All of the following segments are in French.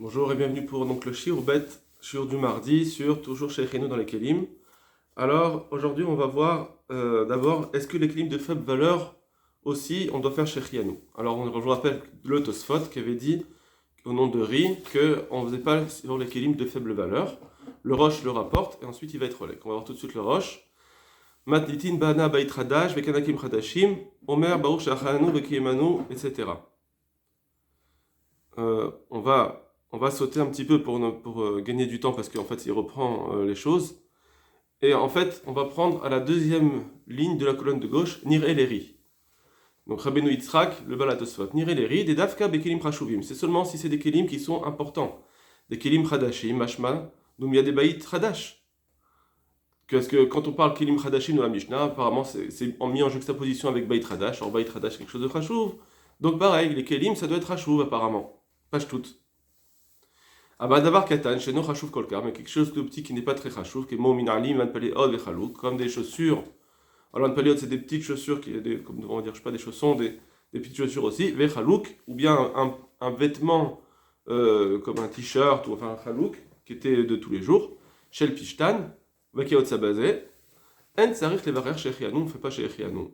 Bonjour et bienvenue pour donc le Shiur Bet, Shiur du mardi sur toujours chez Shechianu dans les Kélim. Alors aujourd'hui on va voir d'abord est-ce que les Kélim de faible valeur aussi on doit faire Shechianu. Alors je vous rappelle le Tosfot qui avait dit au nom de Ri qu'on ne faisait pas sur les Kélim de faible valeur. Le Roche le rapporte et ensuite il va être relais. On va voir tout de suite le Roche. Matlitin Bana Bait Hadash, Vekanakim Hadashim, Omer Baruch Shachanu Vekiyemanu, etc. On va sauter un petit peu pour gagner du temps parce qu'en fait il reprend les choses. Et en fait, on va prendre à la deuxième ligne de la colonne de gauche, Nir Eleri. Donc Rabbeinu Yitzhak, le Balatosfot. Nir Eleri, des Dafka Bekelim Chashuvim. C'est seulement si c'est des Kelim qui sont importants. Des Kelim Chadashim, Mashma, donc il y a des Baït Chadash. Parce que quand on parle Kelim Chadashim dans la Mishnah, apparemment c'est mis en juxtaposition avec Baït Chadash. Alors Baït Chadash, c'est quelque chose de Chashuv. Donc pareil, les Kelim, ça doit être Chashuv apparemment. Pas tout. Ah bah d'abord Katan, chez nous Chashuv Kolkar, mais quelque chose de petit qui n'est pas très Chashuv, qui est Mo Minalim, Van Paleod et Chalouk, comme des chaussures. Alors Van Paleod, c'est des petites chaussures, comme on va dire, je sais pas, des chaussons, des petites chaussures aussi, Ve Chalouk, ou bien un vêtement comme un t-shirt, ou enfin un Chalouk, qui était de tous les jours, Shel Pishtan, Vakeot Sabazé, En Sarich Levarer Shechianu, on ne fait pas Shechianu.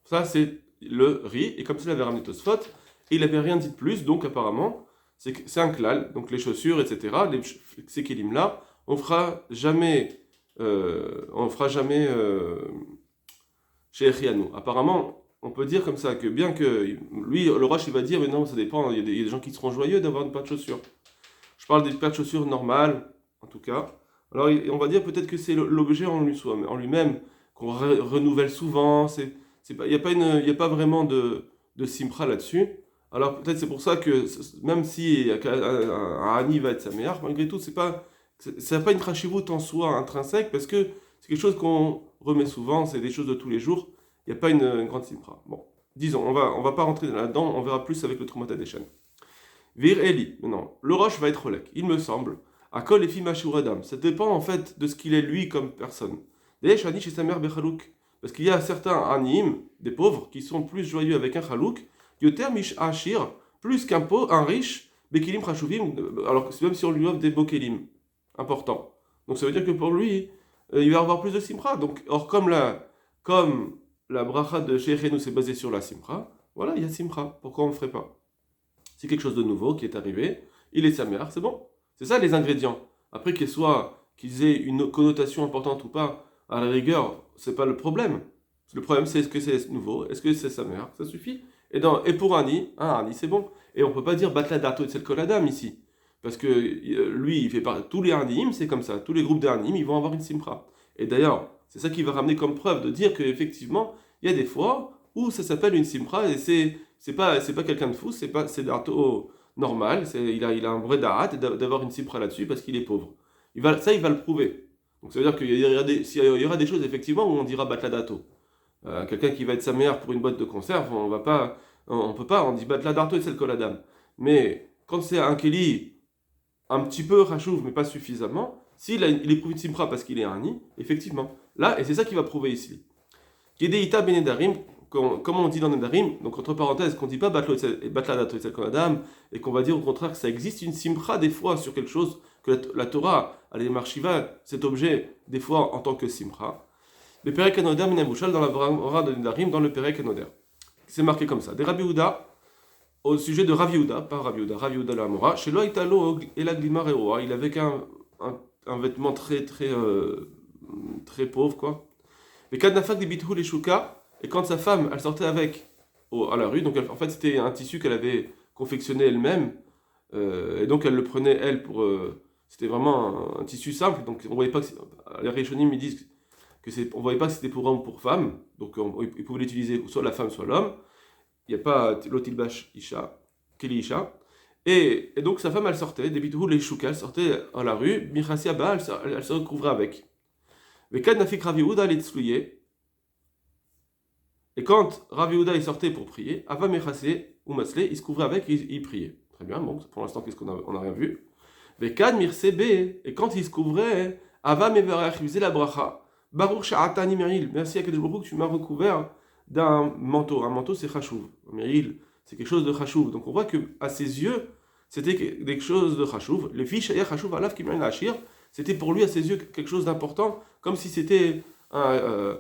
Ça c'est le riz, et comme ça il avait ramené Tosfot, et il n'avait rien dit de plus, donc apparemment, c'est un klal, donc les chaussures, etc. Ces kélim-là, on fera jamais chez Echianu. Apparemment, on peut dire comme ça que bien que lui, le Roche, il va dire, mais non, ça dépend, il y a des gens qui seront joyeux d'avoir une paire de chaussures. Je parle des paires de chaussures normales, en tout cas. Alors, on va dire peut-être que c'est l'objet en lui-même qu'on renouvelle souvent. Il n'y a pas vraiment de simpra là-dessus. Alors peut-être c'est pour ça que même si un Hani va être sa mère, malgré tout, ça n'a pas une trachivut en soi intrinsèque parce que c'est quelque chose qu'on remet souvent, c'est des choses de tous les jours. Il n'y a pas une grande simpra. Bon, disons, on va pas rentrer là-dedans, on verra plus avec le Trumat Hadeshen. Vir Eli, maintenant, le Roche va être relec, il me semble. Akol et Fimashouradam, ça dépend en fait de ce qu'il est lui comme personne. D'ailleurs, Hani chez sa mère Bechalouk, parce qu'il y a certains Hanim, des pauvres, qui sont plus joyeux avec un Chalouk. Yoter mish ashir, plus un riche, bekilim chashuvim, alors que même si on lui offre des beaux kelim, important. Donc ça veut dire que pour lui, il va avoir plus de simra. Donc, or, comme la bracha de Sheikhenu s'est basée sur la simra, voilà, il y a simra. Pourquoi on ne le ferait pas? C'est quelque chose de nouveau qui est arrivé, il est sa mère, c'est bon. C'est ça les ingrédients. Après qu'ils aient une connotation importante ou pas, à la rigueur, c'est pas le problème. Le problème, c'est est-ce que c'est nouveau, est-ce que c'est sa mère, ça suffit. Et pour un Ani, c'est bon. Et on ne peut pas dire Batla Dato et Tsel Koladam ici. Parce que lui, il fait pas. Tous les Anim, c'est comme ça. Tous les groupes d'Anim, ils vont avoir une Simcha. Et d'ailleurs, c'est ça qui va ramener comme preuve de dire qu'effectivement, il y a des fois où ça s'appelle une Simcha et c'est pas quelqu'un de fou, c'est Dato normal. Il a un vrai Darat d'avoir une Simcha là-dessus parce qu'il est pauvre. Il va le prouver. Donc ça veut dire qu'il y aura des choses effectivement où on dira Batla Dato. Quelqu'un qui va être sa mère pour une boîte de conserve, on peut pas, on dit batla d'arto et c'est le koladam. Mais quand c'est un keli un petit peu rachouv, mais pas suffisamment, il éprouve une simpra parce qu'il est un nid, effectivement. Là, et c'est ça qu'il va prouver ici. Kedeita benedarim, comme on dit dans Nedarim, donc entre parenthèses, qu'on ne dit pas batla d'arto et c'est le koladam, et qu'on va dire au contraire que ça existe une simpra des fois sur quelque chose, que la Torah, elle est marchiva, cet objet, des fois en tant que simpra. Le Perek Anoder Minabouchal dans la Bra de Nedarim, dans le Perek Anoder. C'est marqué comme ça. Des Rabbi Houda, au sujet de Rav Yehuda, pas Rav Yehuda la Amora, chez Loïtalo et la Glima Reoa, il avait un vêtement très, très, très pauvre, quoi. Mais Kadnafak des Bithou les Shuka, et quand sa femme, elle sortait avec à la rue, donc en fait c'était un tissu qu'elle avait confectionné elle-même, et donc elle le prenait, elle, pour. C'était vraiment un tissu simple, donc on voyait pas que. Les Rishonim, ils disent on ne voyait pas que c'était pour homme ou pour femme, donc ils pouvaient l'utiliser soit la femme, soit l'homme. Il n'y a pas l'otilbash isha, keli isha. Et donc sa femme, elle sortait, des bidou les chouka, elle sortait à la rue, michasi abba, elle se recouvrait avec. Mais quand Nafik Rav Yehuda allait tslouyer, et quand Rav Yehuda il sortait pour prier, Ava Mechase ou Maslé, il se couvrait avec et il priait. Très bien, bon, pour l'instant, qu'est-ce on a rien vu. Mais quand Mirsebe, et quand il se couvrait, Ava Mevarach, il faisait la bracha. Baruch Sha'atani Meril, merci à Kadosh Baruch que tu m'as recouvert d'un manteau. Un manteau c'est chachouv. Meril, c'est quelque chose de chachouv. Donc on voit que à ses yeux, c'était quelque chose de chachouv. Les fiches shaya chachouv alav qui mène achir, c'était pour lui à ses yeux quelque chose d'important, comme si c'était un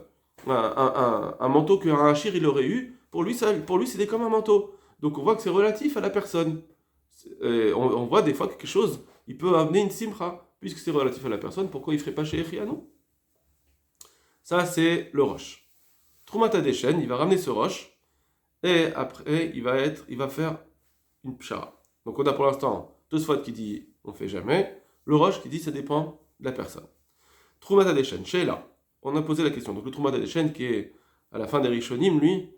manteau qu'un hachir il aurait eu. Pour lui, c'était comme un manteau. Donc on voit que c'est relatif à la personne. On voit des fois que quelque chose, il peut amener une simcha, puisque c'est relatif à la personne, pourquoi il ne ferait pas chez Echianou? Ça, c'est le roche. Troumata Deshen, il va ramener ce roche, et après, il va faire une pshara. Donc on a pour l'instant Tosfot qui dit on fait jamais, le roche qui dit ça dépend de la personne. Troumata Deshen, Sheila, on a posé la question. Donc le Troumata Deshen qui est à la fin des Rishonim, lui,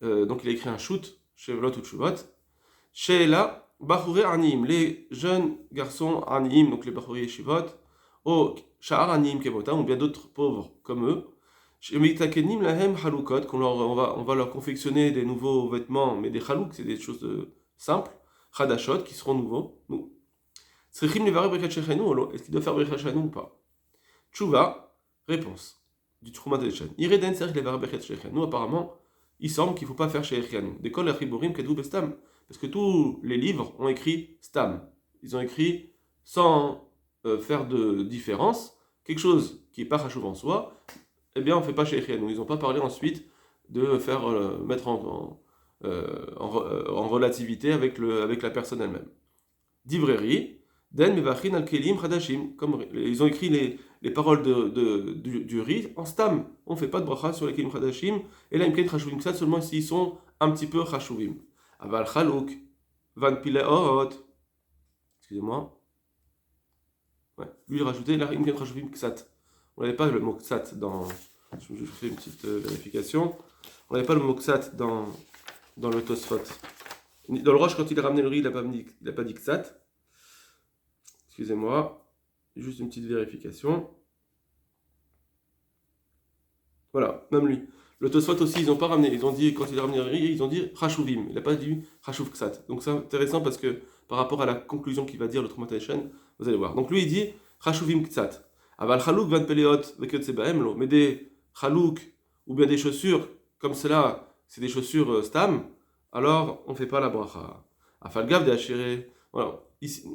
donc il a écrit un shoot, Shevelot ou Tshuvot, Sheila, Bachouré Anim, les jeunes garçons Anim, donc les Bachouré Yeshivot, ou Sha'ar Anim Kemotam, ou bien d'autres pauvres comme eux, Shemitakenim Lahem Halukot, on va leur confectionner des nouveaux vêtements, mais des Halouk, c'est des choses simples, Hadashot, qui seront nouveaux. Tzrichim Levaré Brechat Shechenu, est-ce qu'il doit faire Brechat Shechenu ou pas? Tchouva, réponse du Trouma de Deshen. Ireden Serich Levaré Brechat Shechenu, apparemment, il semble qu'il ne faut pas faire chez Echianou. D'école la Chiborim Kedou Bestam. Parce que tous les livres ont écrit Stam. Ils ont écrit sans faire de différence. Quelque chose qui n'est pas chachouv en soi, eh bien on ne fait pas chez Echianou. Ils n'ont pas parlé ensuite de faire mettre en relativité avec la personne elle-même. Divreri, Den Mevachin al Kelim Hadashim. Comme ils ont écrit les paroles du riz en Stam. On ne fait pas de bracha sur les Kelim Hadashim. Et là, ils me chachuvim ça seulement s'ils sont un petit peu chachuvim. Aval Chalouk, Van Pileot. Excusez-moi. Ouais. Lui, il rajoutait la Imken Chashuvim Ksat. On n'avait pas le mot Ksat dans. Je fais une petite vérification. On n'avait pas le mot Ksat dans le Tosfot. Dans le Roche, quand il a ramené le riz, il n'a pas dit Ksat. Excusez-moi. Juste une petite vérification. Voilà, même lui. Le Tosfot aussi, ils n'ont pas ramené. Ils ont dit, quand il a ramené le riz, ils ont dit Chashuvim. Il n'a pas dit Chashuv Ksat. Donc c'est intéressant parce que par rapport à la conclusion qu'il va dire le Trouma Deshen, vous allez voir. Donc lui, il dit Chashuvim Ksat. Aval Chalouk van Peleot Veketsebaemlo. Mais des Chalouk ou bien des chaussures comme cela, c'est des chaussures Stam, alors on ne fait pas la bracha. Afalgav de Hachiré. Voilà. Ici.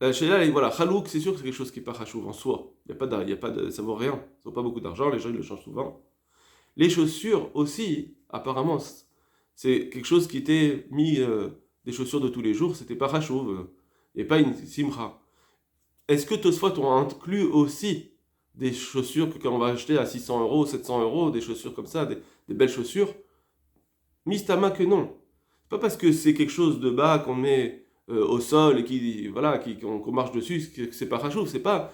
Voilà, Chalouk, c'est sûr que c'est quelque chose qui n'est pas chachouv en soi. Il y a pas de, ça vaut rien. Ça vaut pas beaucoup d'argent, les gens ils le changent souvent. Les chaussures aussi, apparemment, c'est quelque chose qui était mis, des chaussures de tous les jours, c'était pas chachouv, et pas une simcha. Est-ce que Tosfot ont inclus aussi des chaussures que quand on va acheter à 600 euros, 700 euros, des chaussures comme ça, des belles chaussures? Mistama que non. C'est pas parce que c'est quelque chose de bas qu'on met au sol et qu'on marche dessus, c'est pas chachouv. C'est pas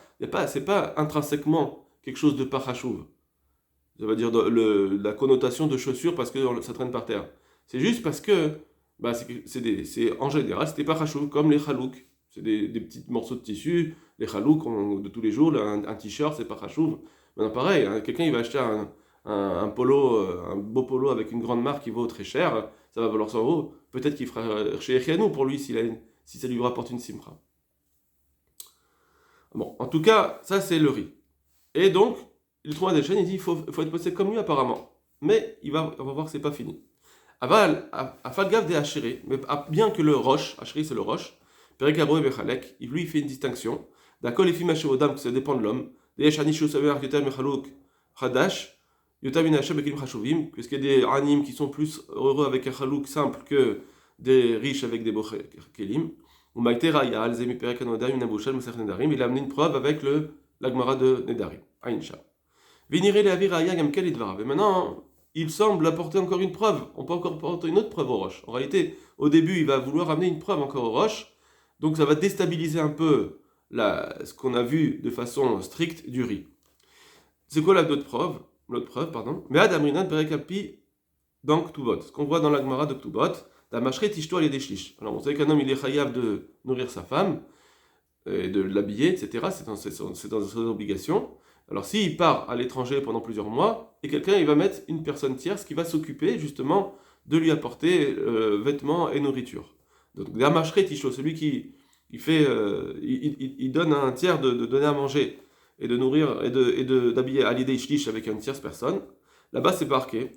intrinsèquement quelque chose de pas chachouv. Ça veut dire la connotation de chaussure parce que ça traîne par terre. C'est juste parce que en général, c'était pas chachouv, comme les chalouk. C'est des petits morceaux de tissu, les chalouk de tous les jours, un t-shirt, c'est pas chachouv. Maintenant, pareil, hein, quelqu'un il va acheter un polo, un beau polo avec une grande marque qui vaut très cher, ça va valoir 100 euros. Peut-être qu'il fera chez Echianou pour lui si ça lui rapporte une simcha. Bon, en tout cas, ça c'est le riz. Et donc, il trouve des chaînes, il dit il faut être possédé comme lui apparemment. Mais on va voir que c'est pas fini. Aval, Afalgav de Hachiré, mais bien que le roche, Hachiré c'est le roche, Perikabo et Bechalek, lui il fait une distinction. D'accord, les films Hachevodam, que ça dépend de l'homme. Des Shanichu Saver, Yotam Mechalouk, Hadash, Yotam Inachab et Kelim Chashuvim, parce qu'il y a des animes qui sont plus heureux avec un chalouk simple que des riches avec des beaux kelim. Ou Maïtera, il y a Alzemi Perek Anoda, une Abouchal, Moussach Nedarim, il a amené une preuve avec l'Agmara de Nedarim, Aïncha. Véniré les Aviraya Gamkel Idvarav. Et maintenant, il semble apporter encore une preuve. On peut encore apporter une autre preuve au roche. En réalité, au début, il va vouloir amener une preuve encore au roche. Donc ça va déstabiliser un peu ce qu'on a vu de façon stricte du riz. C'est quoi l'autre preuve? Mais Adamrinan Perekapi dans Ktubot. Ce qu'on voit dans la Gemara de Ktubot, Damashret Ishto et des shlish. Alors on sait qu'un homme il est chayav de nourrir sa femme, et de l'habiller, etc. C'est dans ses obligations. Alors s'il part à l'étranger pendant plusieurs mois, et quelqu'un il va mettre une personne tierce qui va s'occuper justement de lui apporter vêtements et nourriture. Donc Damashret Ishto, celui qui il donne un tiers de donner à manger et de nourrir et d'habiller à l'idée shlish avec une tierce personne. Là-bas c'est marqué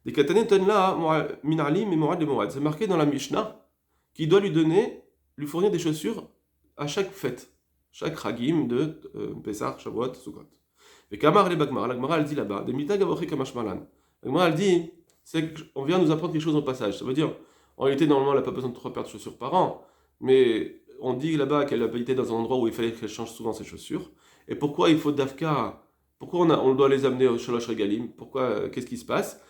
Des katané tenla min alim et moad et moad. C'est marqué dans la Mishnah qu'il doit lui fournir des chaussures à chaque fête, chaque ragim de Pessah, Shavuot, Sukkot. Et Kamar le Bagmar, la Gemara elle dit là-bas, des mitag avochi kamashmalan. La Gemara elle dit, on vient nous apprendre quelque chose au passage. Ça veut dire, en réalité, normalement, elle n'a pas besoin de 3 paires de chaussures par an, mais on dit là-bas qu'elle a habité dans un endroit où il fallait qu'elle change souvent ses chaussures. Et pourquoi il faut Dafka? Pourquoi on doit les amener au Shalosh Regalim? Pourquoi? Qu'est-ce qui se passe?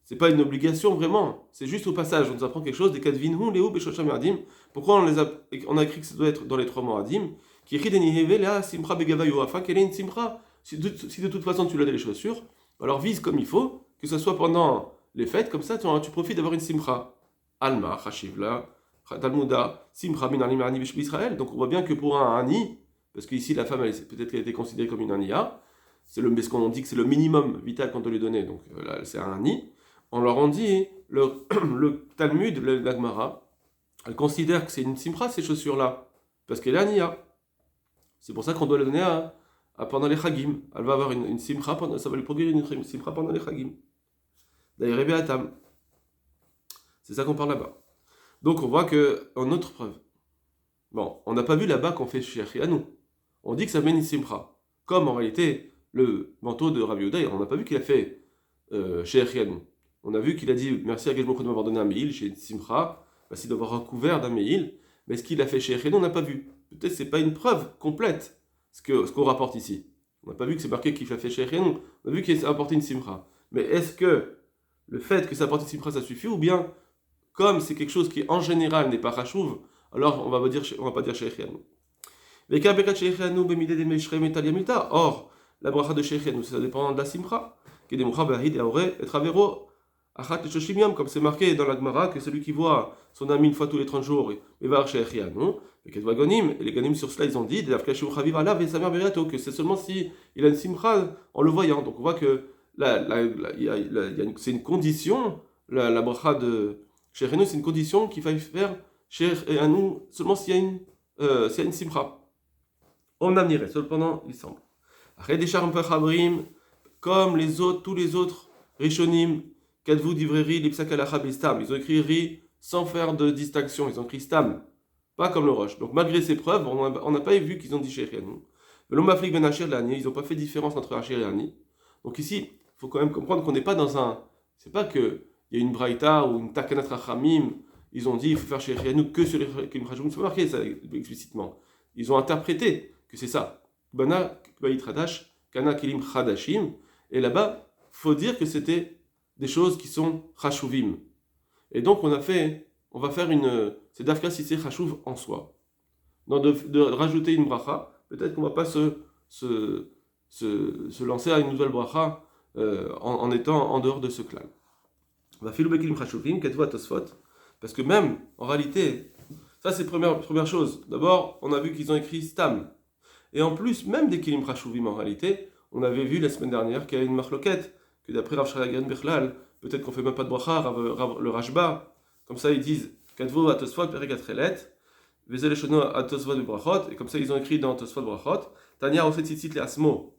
C'est pas une obligation vraiment, c'est juste au passage. On nous apprend quelque chose des cas de Vinhun, Léou, Beshosham Yadim. Pourquoi on a écrit que ça doit être dans les 3 mois Adim? Qui écrit Deniheve, là, Simcha Begavayu, afin qu'elle ait une Simcha. Si de toute façon tu l'as les chaussures, alors vise comme il faut, que ce soit pendant les fêtes, comme ça tu profites d'avoir une Simcha. Alma, Chashivla, Talmuda, Simcha min Anim Ani Israël. Donc on voit bien que pour un Ani, parce qu'ici la femme, peut-être qu'elle a été considérée comme une Ania, ce qu'on dit que c'est le minimum vital qu'on doit lui donner, donc là c'est un Ani. On leur en dit, le Talmud, la Gemara, elle considère que c'est une simcha ces chaussures-là, parce qu'elle est ania. C'est pour ça qu'on doit les donner pendant les chagim. Elle va avoir une simcha, ça va lui produire une simcha pendant les chagim. D'ailleurs, Rebbe Atam. C'est ça qu'on parle là-bas. Donc on voit qu'en autre preuve, bon, on n'a pas vu là-bas qu'on fait chez Achianou. On dit que ça mène une simcha. Comme en réalité, le manteau de Rabbi Yehuda, on n'a pas vu qu'il a fait chez Achianou. On a vu qu'il a dit merci à Geshbok de m'avoir donné un Meil chez Simcha, merci d'avoir recouvert d'un Meil, mais ce qu'il a fait chez Echenou, on n'a pas vu. Peut-être que ce n'est pas une preuve complète ce qu'on rapporte ici. On n'a pas vu que c'est marqué qu'il l'a fait chez Echenou, on a vu qu'il a apporté une Simcha. Mais est-ce que le fait que ça apporte une Simcha ça suffit, ou bien comme c'est quelque chose qui en général n'est pas Rachouv, alors on va pas dire chez Echenou. Or, la bracha de chez Echenou, ça dépend de la Simcha, qui est des Moucha Bahid et Auré et Travero. Comme c'est marqué dans la Gemara, que celui qui voit son ami une fois tous les 30 jours, il va chez Echianou, et les Ganim sur cela ils ont dit, que c'est seulement si il a une simcha en le voyant. Donc on voit que c'est une condition, la bracha de chez Echianou, c'est une condition qu'il faille faire chez Echianou seulement s'il y a une simcha. On amnirait, cependant il semble. Après des charmes comme tous les autres Rishonim, Kadvu d'Ivrerie, l'Ipsak alacha Stam. Ils ont écrit ri sans faire de distinction. Ils ont écrit Stam, pas comme le Roche. Donc malgré ces preuves, on n'a pas vu qu'ils ont dit Sherianou. Mais l'homme Aflik ben Hachir l'Ani, ils n'ont pas fait différence entre Hachir et Ani. Donc ici, il faut quand même comprendre qu'on n'est pas dans un. C'est pas qu'il y a une Braïta ou une Takanat Rachamim. Ils ont dit il faut faire Sherianou que sur les Kilim Chashuvim. C'est pas marqué ça explicitement. Ils ont interprété que c'est ça. Bana Bayit Radash, Kana Kilim Chadashim. Et là-bas, faut dire que c'était des choses qui sont chashuvim. Et donc on va faire c'est dafka si c'est chashuv en soi. Donc de rajouter une bracha, peut-être qu'on ne va pas se lancer à une nouvelle bracha en étant en dehors de ce clan. On va filer bekilim chashuvim, ketva tosfot, parce que même, en réalité, ça c'est première chose. D'abord, on a vu qu'ils ont écrit stam. Et en plus, même des kilim chashuvim en réalité, on avait vu la semaine dernière qu'il y a une marloquette, que d'après Rav Shragan Bechlal, peut-être qu'on fait même pas de bracha, le Rashba, comme ça ils disent Kadvo à Tosfot, Peregatrelet, Vezel Shono à Tosfot de Brachot, et comme ça ils ont écrit dans Tosfot Brachot, Tanya Ofet Tzitzit le Asmo,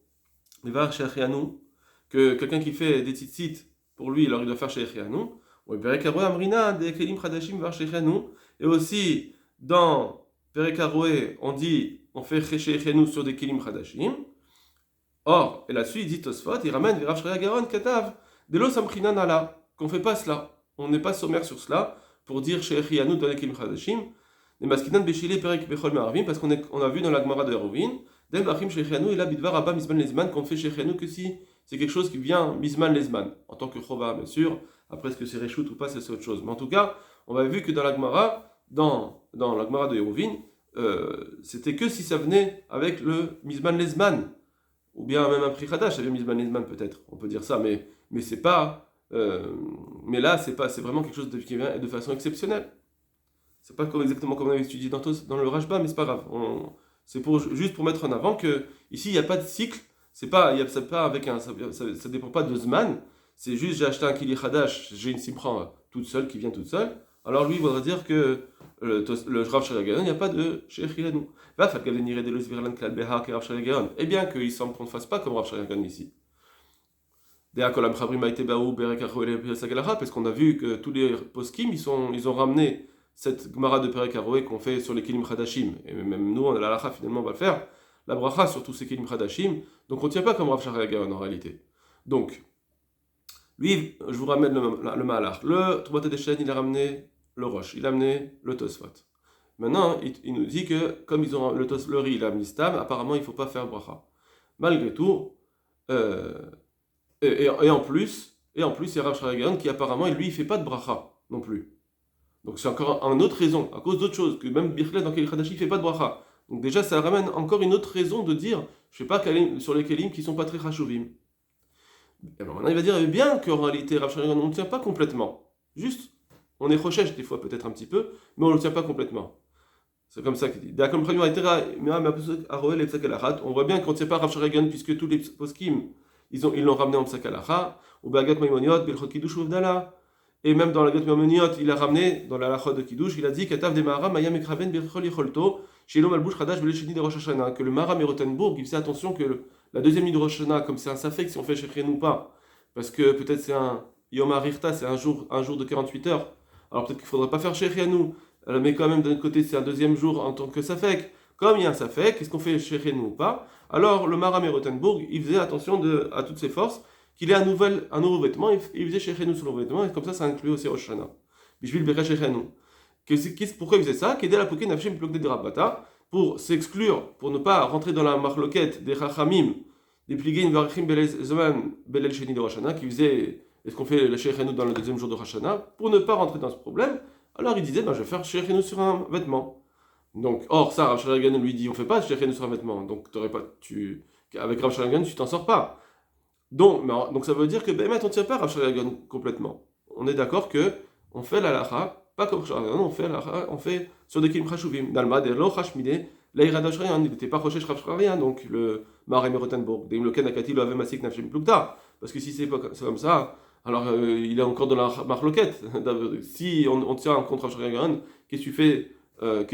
Levar Shechianou, que quelqu'un qui fait des tzitzit pour lui, alors il doit faire Shechianou, ou Perekaroé Amrina, des Kelim Chadashim Var Shechianou, et aussi dans Perekaroé, on fait Shechianou sur des Kelim Chadashim. Or, et là-dessus, il dit Tosfot, il ramène Rav Shreya Garon Katav, Delo Samchina Nala, qu'on ne fait pas cela. On n'est pas sommaire sur cela pour dire chez Echianou dans les Kilim Chadashim, les Maskinan Beshile Perek Bechol Me'arvim, parce qu'on a vu dans la Gemara de Hérovin, Del Bachim chez Echianou, et là Bidvar Abba Mizman Lezman, qu'on fait chez Echianou que si c'est quelque chose qui vient Mizman Lezman, en tant que Chova, bien sûr. Après, est-ce que c'est Reshut ou pas, c'est autre chose. Mais en tout cas, on a vu que dans la Gemara, dans la Gemara de Hérovin, c'était que si ça venait avec le Mizman Lezman. Ou bien même un prix Khadash, ça vient Mizman Lezman peut-être, on peut dire ça, mais c'est pas. Mais là, c'est vraiment quelque chose qui vient de façon exceptionnelle. C'est pas exactement comme on avait étudié dans le Rashba, mais c'est pas grave. C'est juste pour mettre en avant que ici il n'y a pas de cycle, ça dépend pas de Zman, c'est juste j'ai acheté un Kili Khadash, j'ai une Simcha toute seule qui vient toute seule. Alors lui, il voudrait dire que le Rav Shalagaon, il n'y a pas de Sheikh Ilanou. Et bien qu'il semble qu'on ne fasse pas comme Rav Shalagaon ici. Parce qu'on a vu que tous les poskim, ils ont ramené cette Gemara de Perek Haroé qu'on fait sur les Kelim Chadashim. Et même nous, on a la halakha, finalement, on va le faire. La bracha sur tous ces Kelim Chadashim. Donc on ne tient pas comme Rav Shari Gaon en réalité. Donc, lui, je vous ramène le Mahalach. Le Troubat Hadeshen, il a ramené le Rosh, il a amené le Tosfot. Maintenant, il nous dit que comme ils ont le riz, il a amené Stam, apparemment il ne faut pas faire bracha. Malgré tout, et en plus, il y a Rav Shari Gaon qui apparemment, lui, il ne fait pas de bracha non plus. Donc c'est encore une autre raison, à cause d'autre chose, que même Birchlet dans Kelim Chadashim ne fait pas de bracha. Donc déjà, ça ramène encore une autre raison de dire, je ne fais pas sur les Kelim qui ne sont pas très chashuvim. Et alors maintenant, il va dire bien qu'en réalité, Rav Shari Gaon, on ne tient pas complètement. Juste, on est chochesh des fois, peut-être un petit peu, mais on ne le tient pas complètement. C'est comme ça qu'il dit. On voit bien qu'on ne tient pas Rav Shari Gaon, puisque tous les poskim, ils l'ont ramené en Psak Halacha, ou Bagat Maimoniot, Bilchot Kiddush ou Vdala. Et même dans la Gat Maimoniot, il a ramené, dans la halakha de Kiddush, il a dit Katav de Mahara, Mayam Ekraven, Birchol Yecholto, Shelo Malbush Chadash, Belesheni de Rosh Hashanah, que le Maharam et Rotenbourg, il faisait attention que la deuxième nuit de Rosh Hashanah, comme c'est un safek si on fait Shechien ou pas, parce que peut-être c'est un Yom HaRichta, c'est un jour de 48 heures, alors peut-être qu'il ne faudrait pas faire Shechien, mais quand même d'un côté c'est un deuxième jour en tant que safek. Comme il y a un safek, est-ce qu'on fait Shechien ou pas? Alors le Maharam et Rotenbourg, il faisait attention à toutes ses forces, qu'il ait un nouveau vêtement, il faisait Shechenu sur le vêtement, et comme ça inclut aussi Rosh Hashanah. Bishvil Beka Shechenu. Pourquoi il faisait ça? Qu'aider la poké nafshim plok de Rabbata, pour s'exclure, pour ne pas rentrer dans la marloquette des Chachamim, des Pligin Varchim Belel Sheni de Rosh Hashanah, qui faisait, est-ce qu'on fait la Shechenu dans le deuxième jour de Rosh Hashanah, pour ne pas rentrer dans ce problème, alors il disait, je vais faire Shechenu sur un vêtement. Donc, or, ça, Rav Shari Gaon lui dit, on fait pas Shechenu sur un vêtement, donc avec Rav Shari Gaon, tu t'en sors pas. Donc ça veut dire que on ne tient pas Rav Shari Gaon complètement. On est d'accord que on fait la halakha, pas comme Rav Shari Gaon, on fait sur des kilim chashuvim. Dalma de lo chashmide leiradash rien, il n'était pas chochesh Rav Shari Gaon, donc le Maharam Rotenbourg. Deim le ken akati lo ave masik nafshim plukta. Parce que si c'est comme ça, alors il est encore dans la marloquette. Si on tient contre Rav Shari Gaon, qu'est-ce que tu fais? À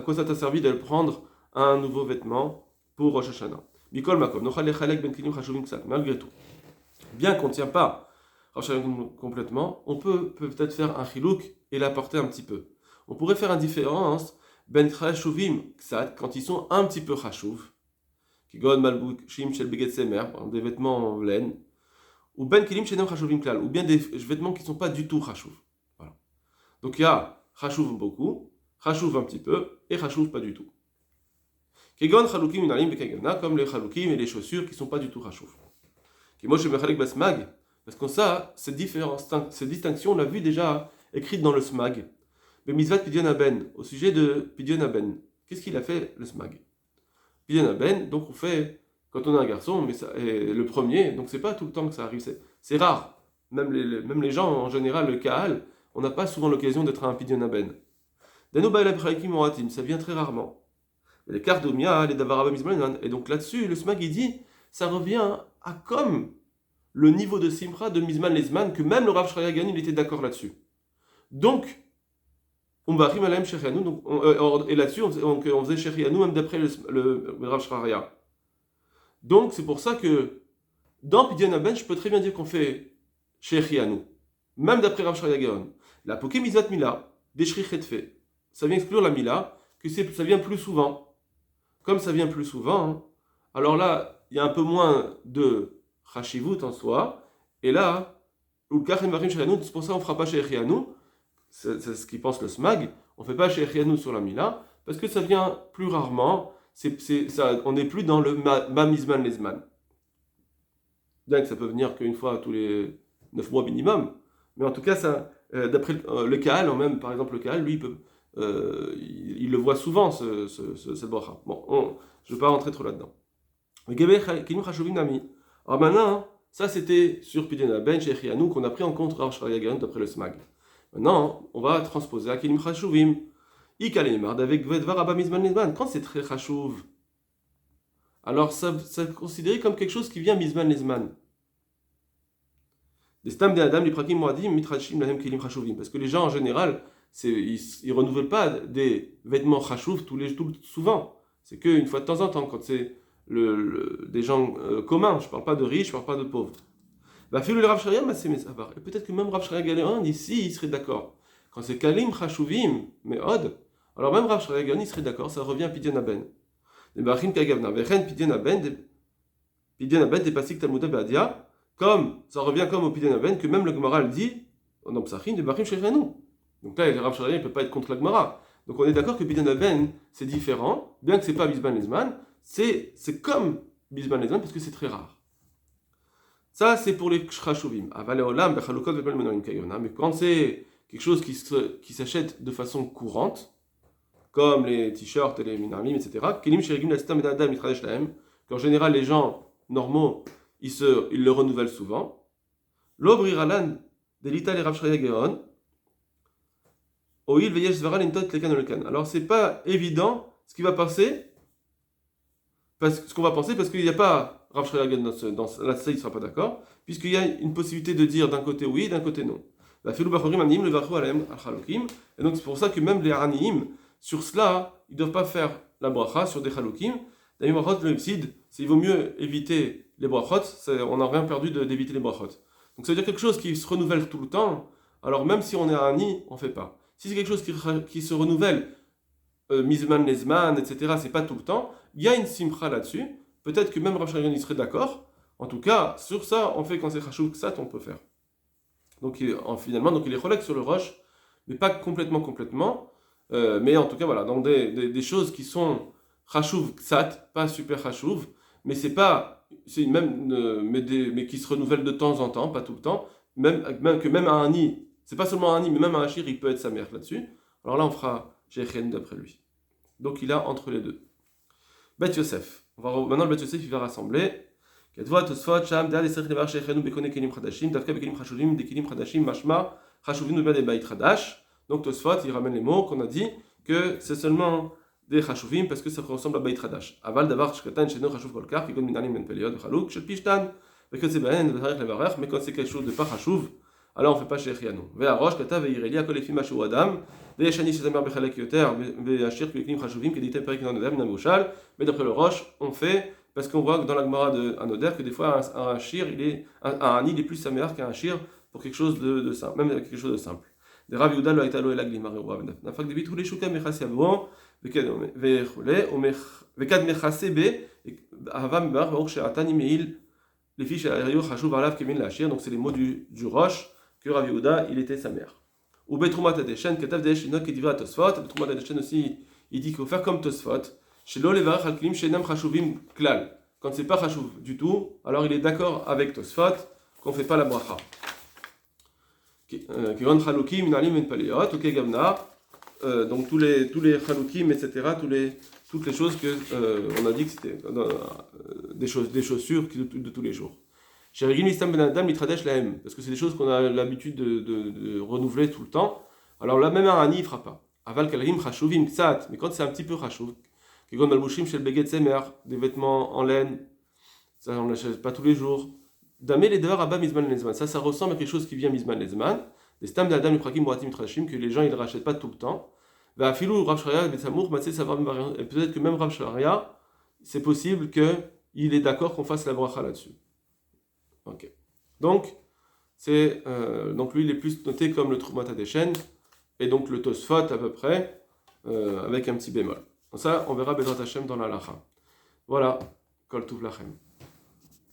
quoi ça t'a servi de prendre un nouveau vêtement pour Rosh Hashanah? Malgré tout, bien qu'on ne tient pas complètement, on peut peut-être faire un chilouk et l'apporter un petit peu. On pourrait faire une différence ben chashuvim quand ils sont un petit peu chashuv, qui gon malbushim shel beget semer, des vêtements en laine, ou ben kilim shenem chashuvim klal, ou bien des vêtements qui ne sont pas du tout chashuv. Voilà. Donc il y a chashuv beaucoup, chashuv un petit peu et chashuv pas du tout. Kegon chaloukim unalim bekagana, comme les chaloukim et les chaussures qui ne sont pas du tout rachouf. Kimosh mechalek basmag, parce que ça, cette distinction, on l'a vu déjà écrite dans le smag. Mais misvat pidyon aben, au sujet de pidyon aben. Qu'est-ce qu'il a fait le smag? Pidyon aben, donc on fait quand on a un garçon, mais ça, le premier, donc c'est pas tout le temps que ça arrive, c'est rare. Même les gens en général, le kahal, on n'a pas souvent l'occasion d'être un pidyon aben. Dano ba'el chalikim moratim, ça vient très rarement. Les kardomia, les davaraba mizman, et donc là-dessus, le smag il dit, ça revient à comme le niveau de simra de mizman lesman, que même le Rav Shari Gaon il était d'accord là-dessus. Donc, on va rimalem sherianou, et là-dessus on faisait sherianou même d'après le Rav Shari. Donc c'est pour ça que dans Pidyon Aben, je peux très bien dire qu'on fait sherianou, même d'après Rav Shari Gaon. La poké mizat mila, des shrichet fait, ça vient exclure la mila, que ça vient plus souvent. Comme ça vient plus souvent, alors là, il y a un peu moins de chashivut en soi, et là, c'est pour ça qu'on ne fera pas chez Echianou, c'est ce qu'il pense le smag, on ne fait pas chez Echianou sur la mila, parce que ça vient plus rarement, on n'est plus dans le mamizman lesman. Bien que ça peut venir qu'une fois tous les 9 mois minimum, mais en tout cas, ça, d'après le Kaal, même par exemple le Kaal, lui, il le voit souvent, cette bracha. Bon, je ne vais pas rentrer trop là-dedans. Alors maintenant, ça c'était sur Pidyon Aben, chez Echianou, qu'on a pris en compte Rav Shari Gaon d'après le smag. Maintenant, on va transposer à Kilim Chashuvim. Avec Vedvar Abba Mizman Lesman. Quand c'est très chashuv, alors ça est considéré comme quelque chose qui vient Mizman Lesman. Des stam de Adam, les prakim moadim, mitrachim lahem Kilim Chashuvim. Parce que les gens en général, ils ne renouvellent pas des vêtements chashuv souvent. C'est qu'une fois de temps en temps, quand c'est des gens communs, je ne parle pas de riches, je ne parle pas de pauvres. Va filer le Rav Sharia, et peut-être que même Rav Sharia Galéon, ici, il serait d'accord. Quand c'est Kalim Chashuvim, mais Od, alors même Rav Sharia Galéon, il serait d'accord, ça revient à Pidyon Aben. Des Bachim Kagavna, Vechen Pidyon Aben, des Pasik Talmuda Beadia, comme, ça revient comme au Pidyon Aben, que même le Gemara le dit, dans Psachim, des Bachim Shechenu. Donc là, le Rav Sharia, il ne peut pas être contre la Gemara. Donc on est d'accord que Pidyon Aben, c'est différent, bien que c'est pas Bisban Lezman, c'est comme Bisban Lezman, parce que c'est très rare. Ça, c'est pour les Chashuvim. Mais quand c'est quelque chose qui s'achète de façon courante, comme les t-shirts et les minarim, etc., qu'en général, les gens normaux, ils le renouvellent souvent. L'obriralan delita les Rav Shaya Geon, oil veyesh zvara lintot lekan lekan. Alors, c'est pas évident ce qui va passer, ce qu'on va penser, parce qu'il n'y a pas Rav Shaya Geon dans là, ça, il ne sera pas d'accord, puisqu'il y a une possibilité de dire d'un côté oui, d'un côté non. Et donc, c'est pour ça que même les Aniim, sur cela, ils ne doivent pas faire la bracha sur des chalukim. D'ailleurs, il vaut mieux éviter les brachot, on n'a rien perdu d'éviter les brachot. Donc ça veut dire quelque chose qui se renouvelle tout le temps, alors même si on est à Ani, on ne fait pas. Si c'est quelque chose qui se renouvelle, Mizman, Lezman, etc., c'est pas tout le temps, il y a une simcha là-dessus, peut-être que même Rav Sharion serait d'accord, en tout cas, sur ça, on fait quand c'est chashuv ksat, on peut faire. Donc finalement, donc il est relègue sur le roche, mais pas complètement, mais en tout cas voilà, donc des choses qui sont chashuv ksat, pas super chashuv, mais c'est même mais qui se renouvellent de temps en temps, pas tout le temps, même à un nid, c'est pas seulement un nid, mais même un hachir, il peut être sa mère là-dessus. Alors là, on fera Shechen d'après lui. Donc il a entre les deux. Bet Yosef. Maintenant le Bet Yosef il va rassembler. כתבו התוספות שם, דעת יצטרך דבר שהחלנו בקוני כלים חדשים, דווקא בכלים חשובים, דכלים חדשים, משמע, חשובים בבית בית חדש. Donc Tosfot, il ramène les mots qu'on a dit, que c'est seulement des חשובים, parce que ça ressemble à בית חדש. אבל דבר שקטן שאינו חשוב כל כך, כגון מנהלים בין פליות וחלוק של פשטן, וכן זה בהן, וצריך לברך, mais quand c'est quelque chose de pas חשוב, alors on fait pas שהחיינו. והראש כתב ויראה לי הכל לפי מה שהוא אדם, ויש אני שזמר בחלק יותר, והשאיר בכלים חשובים, כדיתי פרק נודע מן המושל, ודאפרי le roche, on fait parce qu'on voit que dans la Gemara de Anoder que des fois un shir, un il est plus sa mère qu'un shir pour quelque chose de simple, même quelque chose de simple. Des Rav Yehuda lo hayta lo elag limar Rav nafak debit tous les shuka mechase avon vekad mechase be avam bar or she'atani meil les fiches ayo chashuv alav kemin la shir, donc c'est les mots du roche que Rav Yehuda il était sa mère. Ou betrumat adeshen ketav desh inok kedivra tosfot, betrumat adeshen aussi il dit qu'il faut faire comme Tosfot. Quand c'est pas chashuv du tout, alors il est d'accord avec Tosfot qu'on fait pas la bracha. Donc tous les chalukim, etc., toutes les choses que on a dit que c'était des chaussures de tous les jours. Parce que c'est des choses qu'on a l'habitude de renouveler tout le temps. Alors là même un ani il fera pas. Aval kalrim chashuvim ksat, mais quand c'est un petit peu chashuv, comme malbushim shel beget semer, des vêtements en laine, ça on l'achète pas tous les jours. Damé les devar abba mizman lezman, ça ressemble à quelque chose qui vient mizman lezman. Des stam d'adam yuprakim moatim trashim que les gens ils rachètent pas tout le temps. Va filou Rav Sharia betzamour matzeh savar mivarion. Et peut-être que même Rav Sharia, c'est possible que il est d'accord qu'on fasse la bracha là-dessus. Ok. Donc donc lui il est plus noté comme le Trumat Hadeshen et donc le Tosfot à peu près avec un petit bémol. Donc ça, on verra Bezrat Hashem dans la Lacha. Voilà, Kol Tuv Lachem.